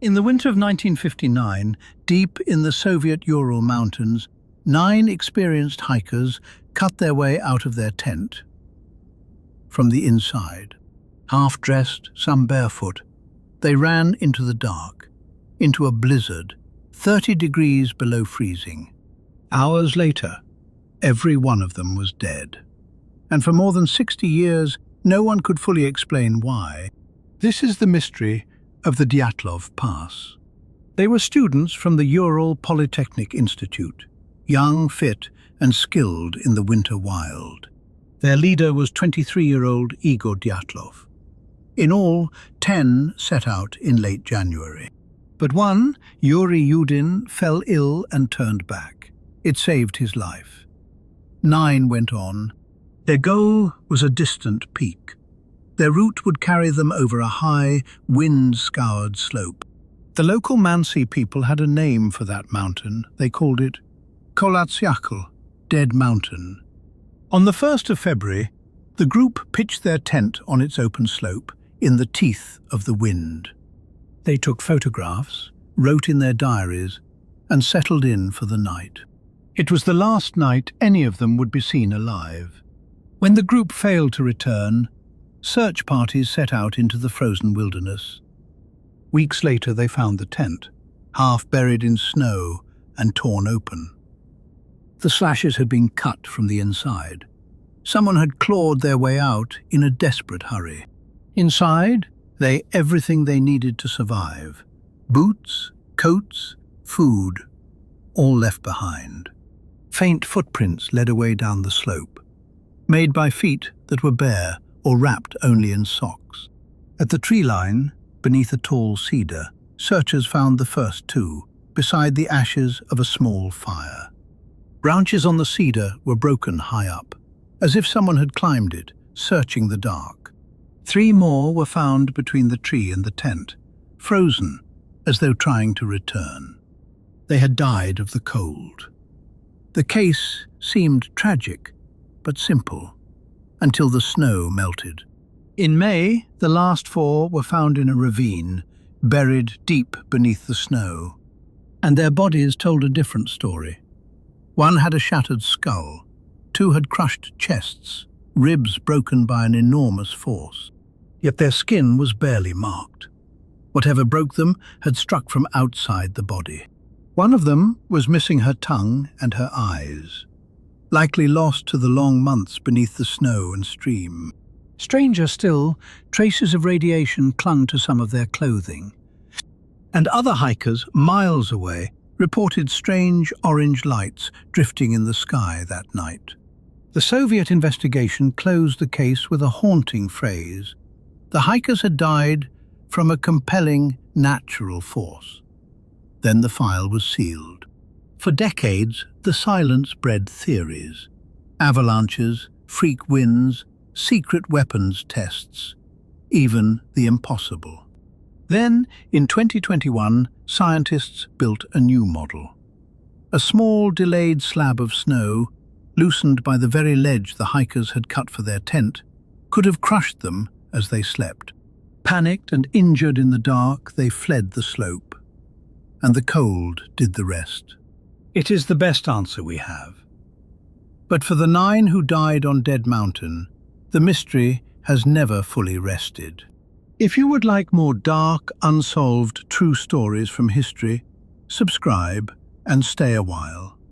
In the winter of 1959, deep in the Soviet Ural Mountains, 9 experienced hikers cut their way out of their tent from the inside. Half-dressed, some barefoot, they ran into the dark, into a blizzard, 30 degrees below freezing. Hours later, every one of them was dead. And for more than 60 years, no one could fully explain why. This is the mystery of the Dyatlov Pass. They were students from the Ural Polytechnic Institute, young, fit, and skilled in the winter wild. Their leader was 23-year-old Igor Dyatlov. In all, 10 set out in late January. But one, Yuri Yudin, fell ill and turned back. It saved his life. 9 went on. Their goal was a distant peak. Their route would carry them over a high, wind-scoured slope. The local Mansi people had a name for that mountain. They called it Kholat Syakhl, Dead Mountain. On the 1st of February, the group pitched their tent on its open slope in the teeth of the wind. They took photographs, wrote in their diaries, and settled in for the night. It was the last night any of them would be seen alive. When the group failed to return, search parties set out into the frozen wilderness. Weeks later, they found the tent, half buried in snow and torn open. The slashes had been cut from the inside. Someone had clawed their way out in a desperate hurry. Inside lay everything they needed to survive: boots, coats, food, all left behind. Faint footprints led away down the slope, made by feet that were bare or wrapped only in socks. At the tree line, beneath a tall cedar, searchers found the first 2, beside the ashes of a small fire. Branches on the cedar were broken high up, as if someone had climbed it, searching the dark. 3 more were found between the tree and the tent, frozen, as though trying to return. They had died of the cold. The case seemed tragic, but simple, until the snow melted. In May, the last 4 were found in a ravine, buried deep beneath the snow. And their bodies told a different story. 1 had a shattered skull, 2 had crushed chests, ribs broken by an enormous force. Yet their skin was barely marked. Whatever broke them had struck from outside the body. 1 of them was missing her tongue and her eyes, likely lost to the long months beneath the snow and stream. Stranger still, traces of radiation clung to some of their clothing. And other hikers, miles away, reported strange orange lights drifting in the sky that night. The Soviet investigation closed the case with a haunting phrase: the hikers had died from a compelling natural force. Then the file was sealed. For decades, the silence bred theories: avalanches, freak winds, secret weapons tests, even the impossible. Then, in 2021, scientists built a new model. A small, delayed slab of snow, loosened by the very ledge the hikers had cut for their tent, could have crushed them as they slept. Panicked and injured in the dark, they fled the slope, and the cold did the rest. It is the best answer we have. But for the 9 who died on Dead Mountain, the mystery has never fully rested. If you would like more dark, unsolved, true stories from history, subscribe and stay a while.